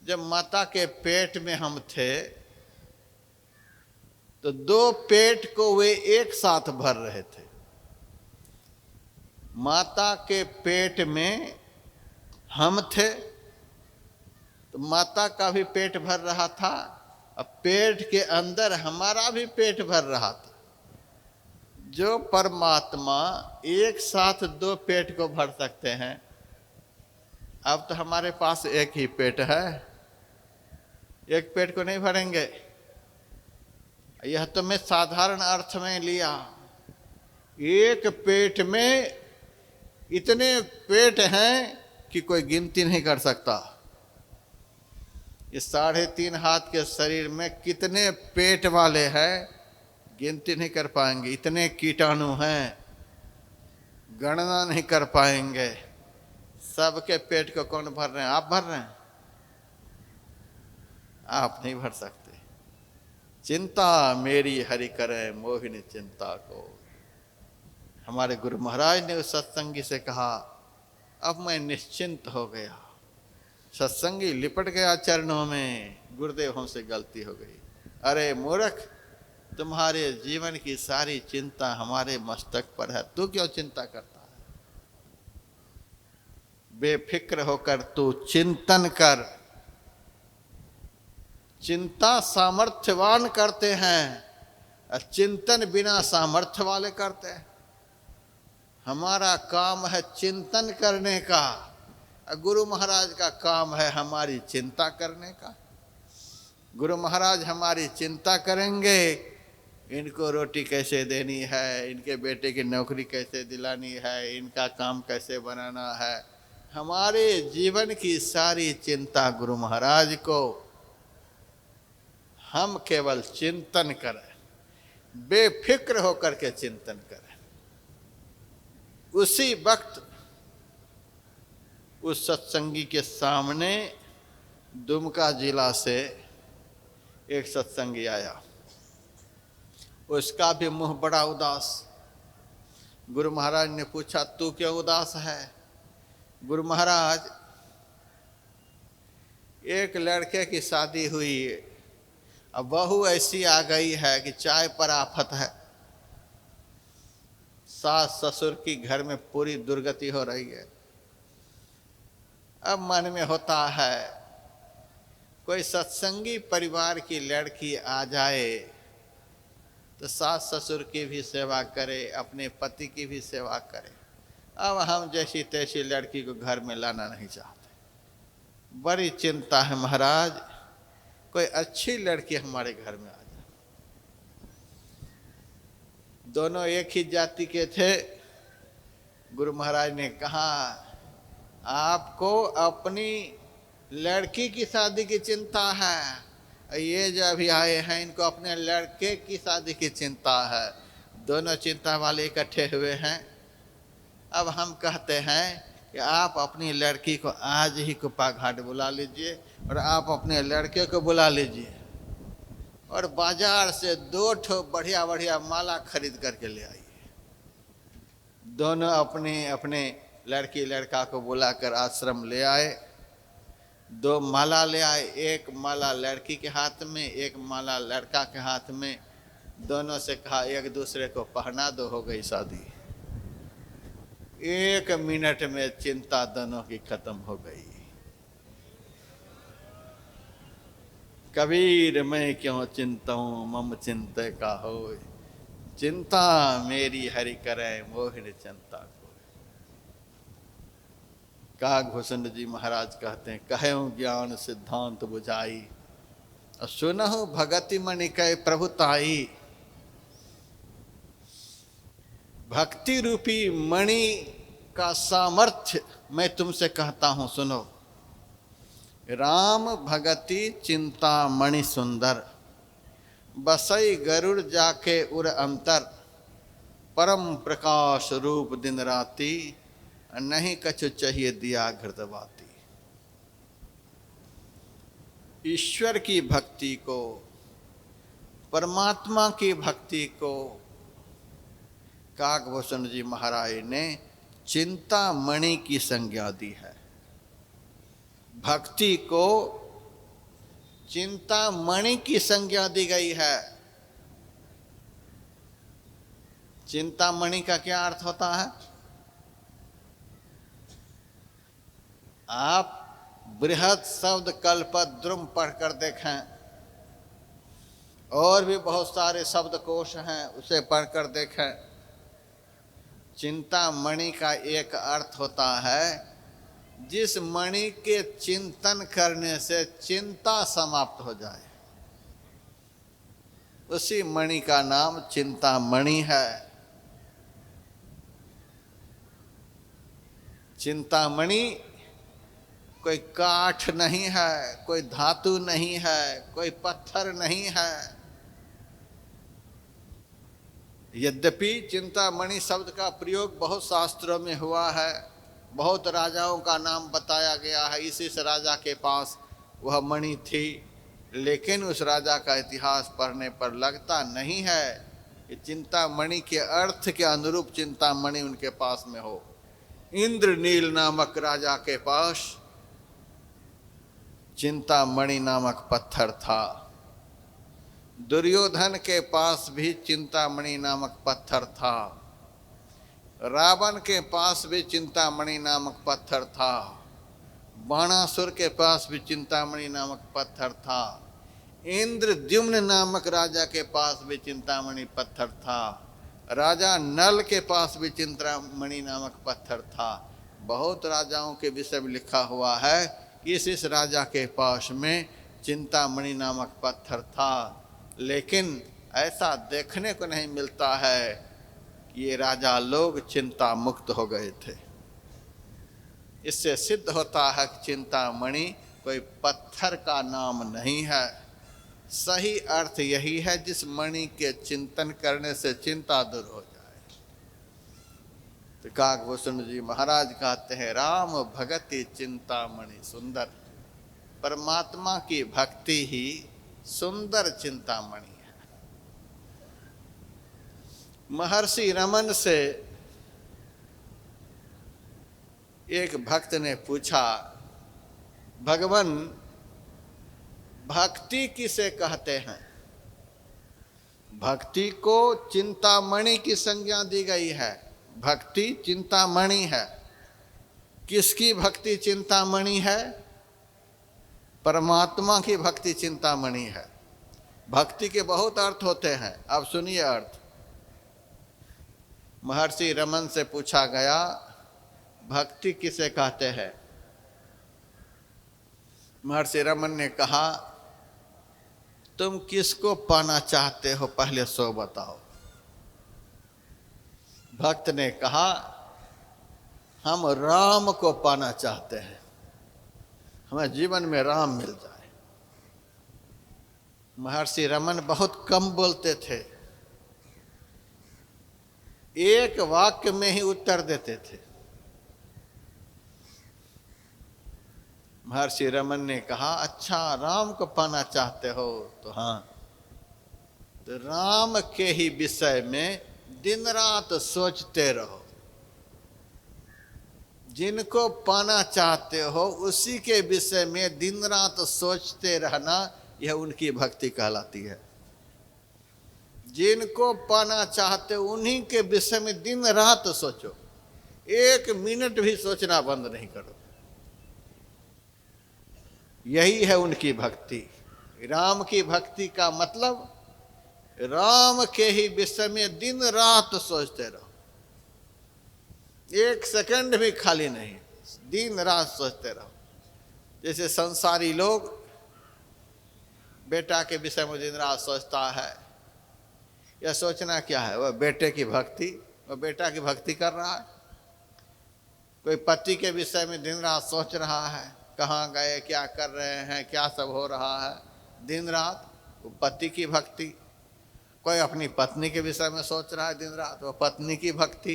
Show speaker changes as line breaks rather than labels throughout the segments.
जब माता के पेट में हम थे तो दो पेट को वे एक साथ भर रहे थे। माता के पेट में हम थे तो माता का भी पेट भर रहा था, और पेट के अंदर हमारा भी पेट भर रहा था। जो परमात्मा एक साथ दो पेट को भर सकते हैं, अब तो हमारे पास एक ही पेट है, एक पेट को नहीं भरेंगे। यह तो मैं साधारण अर्थ में लिया। एक पेट में इतने पेट हैं कि कोई गिनती नहीं कर सकता। इस 3.5 हाथ के शरीर में कितने पेट वाले हैं, गिनती नहीं कर पाएंगे। इतने कीटाणु हैं, गणना नहीं कर पाएंगे। सबके पेट को कौन भर रहे हैं? आप भर रहे हैं? आप नहीं भर सकते। चिंता मेरी हरि करे मोहिनी चिंता को। हमारे गुरु महाराज ने उस सत्संगी से कहा, अब मैं निश्चिंत हो गया। सत्संगी लिपट गया चरणों में, गुरुदेव हमसे गलती हो गई। अरे मूर्ख, तुम्हारे जीवन की सारी चिंता हमारे मस्तक पर है, तू क्यों चिंता करता है? बेफिक्र होकर तू चिंतन कर। चिंता सामर्थ्यवान करते हैं, चिंतन बिना सामर्थ्य वाले करते हैं। हमारा काम है चिंतन करने का, गुरु महाराज का काम है हमारी चिंता करने का। गुरु महाराज हमारी चिंता करेंगे, इनको रोटी कैसे देनी है, इनके बेटे की नौकरी कैसे दिलानी है, इनका काम कैसे बनाना है। हमारे जीवन की सारी चिंता गुरु महाराज को। हम केवल चिंतन करें, बेफिक्र होकर के चिंतन करें। उसी वक्त उस सत्संगी के सामने दुमका जिला से एक सत्संगी आया। उसका भी मुंह बड़ा उदास। गुरु महाराज ने पूछा, तू क्यों उदास है? गुरु महाराज, एक लड़के की शादी हुई, अब बहू ऐसी आ गई है कि चाय पर आफत है। सास ससुर की घर में पूरी दुर्गति हो रही है। अब मन में होता है कोई सत्संगी परिवार की लड़की आ जाए तो सास ससुर की भी सेवा करे, अपने पति की भी सेवा करे। अब हम जैसी तैसी लड़की को घर में लाना नहीं चाहते। बड़ी चिंता है महाराज, कोई अच्छी लड़की हमारे घर में आ जाए। दोनों एक ही जाति के थे। गुरु महाराज ने कहा, आपको अपनी लड़की की शादी की चिंता है, ये जो अभी आए हैं इनको अपने लड़के की शादी की चिंता है। दोनों चिंता वाले इकट्ठे हुए हैं। अब हम कहते हैं कि आप अपनी लड़की को आज ही कुप्पा घाट बुला लीजिए और आप अपने लड़के को बुला लीजिए और बाजार से 2 ठो बढ़िया बढ़िया माला खरीद करके ले आइए। दोनों अपने अपने लड़की लड़का को बुलाकर आश्रम ले आए। 2 माला ले आए, एक माला लड़की के हाथ में, एक माला लड़का के हाथ में। दोनों से कहा, एक दूसरे को पहना दो, हो गई शादी। 1 मिनट में चिंता दोनों की खत्म हो गई। कबीर मैं क्यों चिंताऊं, मम चिंते का होय। चिंता मेरी हरि करे मोहिनी चिंता को। कागभूषण जी महाराज कहते हैं, कहऊं ज्ञान सिद्धांत बुझाई, और सुनहु भगति मणि कह प्रभुताई। भक्ति रूपी मणि का सामर्थ्य मैं तुमसे कहता हूं, सुनो। राम भगति चिंता मणि सुंदर, बसई गरुड़ जाके उर अंतर। परम प्रकाश रूप दिन राती, नहीं कछु चाहिए दिया घृतवाती। ईश्वर की भक्ति को, परमात्मा की भक्ति को कागभूषण जी महाराज ने चिंता मणि की संज्ञा दी है। भक्ति को चिंतामणि की संज्ञा दी गई है। चिंतामणि का क्या अर्थ होता है? आप बृहद शब्द कल्पद्रुम पढ़कर देखें, और भी बहुत सारे शब्दकोश हैं, उसे पढ़कर देखें। चिंतामणि का एक अर्थ होता है जिस मणि के चिंतन करने से चिंता समाप्त हो जाए, उसी मणि का नाम चिंतामणि है। चिंतामणि कोई काठ नहीं है, कोई धातु नहीं है, कोई पत्थर नहीं है। यद्यपि चिंतामणि शब्द का प्रयोग बहुत शास्त्रों में हुआ है, बहुत राजाओं का नाम बताया गया है, इस राजा के पास वह मणि थी, लेकिन उस राजा का इतिहास पढ़ने पर लगता नहीं है कि चिंतामणि के अर्थ के अनुरूप चिंतामणि उनके पास में हो। इंद्रनील नामक राजा के पास चिंतामणि नामक पत्थर था। दुर्योधन के पास भी चिंतामणि नामक पत्थर था। रावण के पास भी चिंतामणि नामक पत्थर था। बाणासुर के पास भी चिंतामणि नामक पत्थर था। इंद्रद्युम्न नामक राजा के पास भी चिंतामणि पत्थर था। राजा नल के पास भी चिंतामणि नामक पत्थर था। बहुत राजाओं के विषय में लिखा हुआ है कि इस राजा के पास में चिंतामणि नामक पत्थर था, लेकिन ऐसा देखने को नहीं मिलता है कि ये राजा लोग चिंता मुक्त हो गए थे। इससे सिद्ध होता है कि चिंतामणि कोई पत्थर का नाम नहीं है। सही अर्थ यही है जिस मणि के चिंतन करने से चिंता दूर हो जाए। तो काकभूषण जी महाराज कहते हैं, राम भगति चिंतामणि सुंदर। परमात्मा की भक्ति ही सुंदर चिंतामणि है। महर्षि रमन से एक भक्त ने पूछा, भगवान भक्ति किसे कहते हैं? भक्ति को चिंतामणि की संज्ञा दी गई है। भक्ति चिंतामणि है। किसकी भक्ति चिंतामणि है? परमात्मा की भक्ति चिंतामणि है। भक्ति के बहुत अर्थ होते हैं, अब सुनिए अर्थ। महर्षि रमन से पूछा गया, भक्ति किसे कहते हैं? महर्षि रमन ने कहा, तुम किसको पाना चाहते हो पहले सो बताओ। भक्त ने कहा, हम राम को पाना चाहते हैं, हमें जीवन में राम मिल जाए। महर्षि रमन बहुत कम बोलते थे, एक वाक्य में ही उत्तर देते थे। महर्षि रमन ने कहा, अच्छा राम को पाना चाहते हो तो हाँ, तो राम के ही विषय में दिन रात सोचते रहो। जिनको पाना चाहते हो उसी के विषय में दिन रात सोचते रहना, यह उनकी भक्ति कहलाती है। जिनको पाना चाहते हो उन्हीं के विषय में दिन रात सोचो, एक मिनट भी सोचना बंद नहीं करो। यही है उनकी भक्ति। राम की भक्ति का मतलब राम के ही विषय में दिन रात सोचते रहो, एक सेकंड भी खाली नहीं, दिन रात सोचते रहो। जैसे संसारी लोग बेटा के विषय में दिन रात सोचता है, यह सोचना क्या है? वह बेटे की भक्ति, वह बेटा की भक्ति कर रहा है। कोई पति के विषय में दिन रात सोच रहा है, कहाँ गए, क्या कर रहे हैं, क्या सब हो रहा है, दिन रात वो पति की भक्ति। कोई अपनी पत्नी के विषय में सोच रहा है दिन रात, वो पत्नी की भक्ति।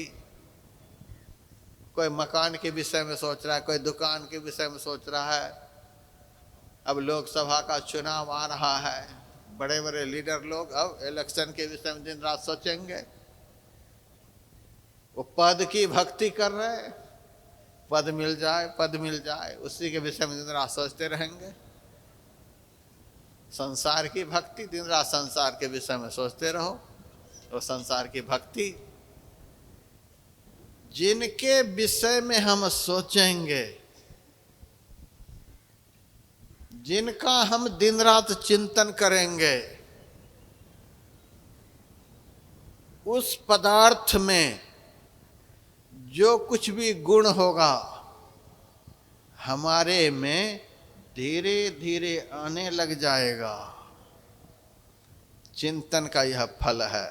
कोई मकान के विषय में सोच रहा है, कोई दुकान के विषय में सोच रहा है। अब लोकसभा का चुनाव आ रहा है, बड़े बड़े लीडर लोग अब इलेक्शन के विषय में दिन रात सोचेंगे। वो पद की भक्ति कर रहे हैं, पद मिल जाए, पद मिल जाए, उसी के विषय में दिन रात सोचते रहेंगे। संसार की भक्ति, दिन रात संसार के विषय में सोचते रहो। तो संसार की भक्ति, जिनके विषय में हम सोचेंगे, जिनका हम दिन रात चिंतन करेंगे, उस पदार्थ में जो कुछ भी गुण होगा हमारे में धीरे धीरे आने लग जाएगा। चिंतन का यह फल है।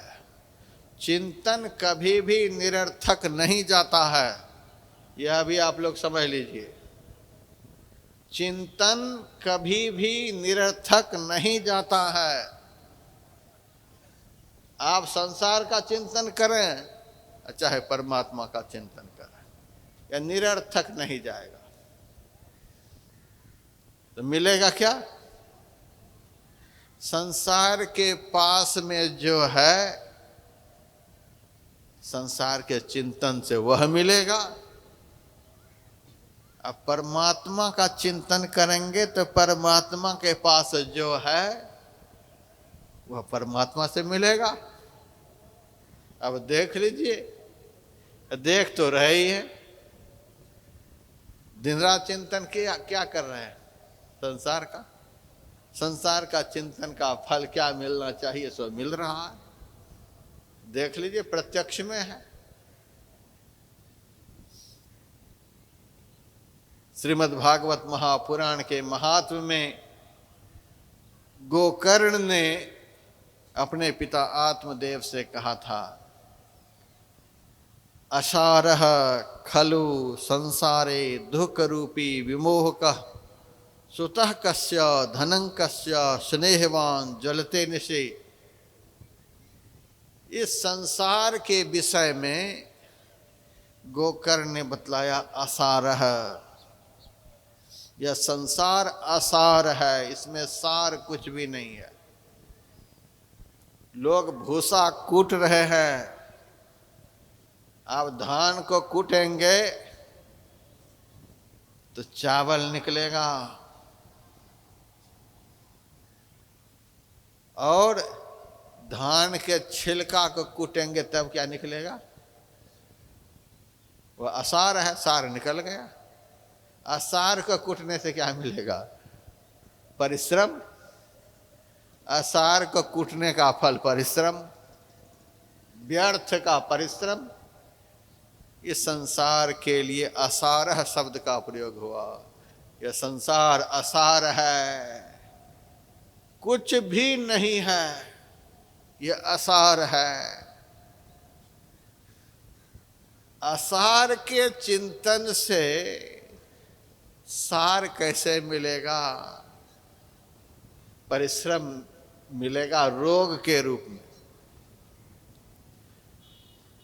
चिंतन कभी भी निरर्थक नहीं जाता है, यह भी आप लोग समझ लीजिए। चिंतन कभी भी निरर्थक नहीं जाता है। आप संसार का चिंतन करें चाहे परमात्मा का चिंतन करें, यह निरर्थक नहीं जाएगा। तो मिलेगा क्या? संसार के पास में जो है, संसार के चिंतन से वह मिलेगा। अब परमात्मा का चिंतन करेंगे तो परमात्मा के पास जो है वह परमात्मा से मिलेगा। अब देख लीजिए, देख तो रहे ही हैं, दिन रात चिंतन क्या कर रहे हैं? संसार का। संसार का चिंतन का फल क्या मिलना चाहिए सो मिल रहा है। देख लीजिए, प्रत्यक्ष में है। श्रीमद् भागवत महापुराण के महात्म्य में गोकर्ण ने अपने पिता आत्मदेव से कहा था, असारः खलु संसारे दुःख रूपी विमोहकः सुतः कस्य धनं कस्य स्नेहवान ज्वलते निशे। इस संसार के विषय में गोकर्ण ने बतलाया असारः, यह संसार असार है, इसमें सार कुछ भी नहीं है। लोग भूसा कूट रहे हैं, आप धान को कूटेंगे तो चावल निकलेगा, और धान के छिलका को कूटेंगे तब क्या निकलेगा? वह असार है, सार निकल गया। असार को कूटने से क्या मिलेगा? परिश्रम। असार को कूटने का फल परिश्रम, व्यर्थ का परिश्रम। इस संसार के लिए असारह शब्द का प्रयोग हुआ। यह संसार असार है, कुछ भी नहीं है, यह असार है। असार के चिंतन से सार कैसे मिलेगा? परिश्रम मिलेगा रोग के रूप में।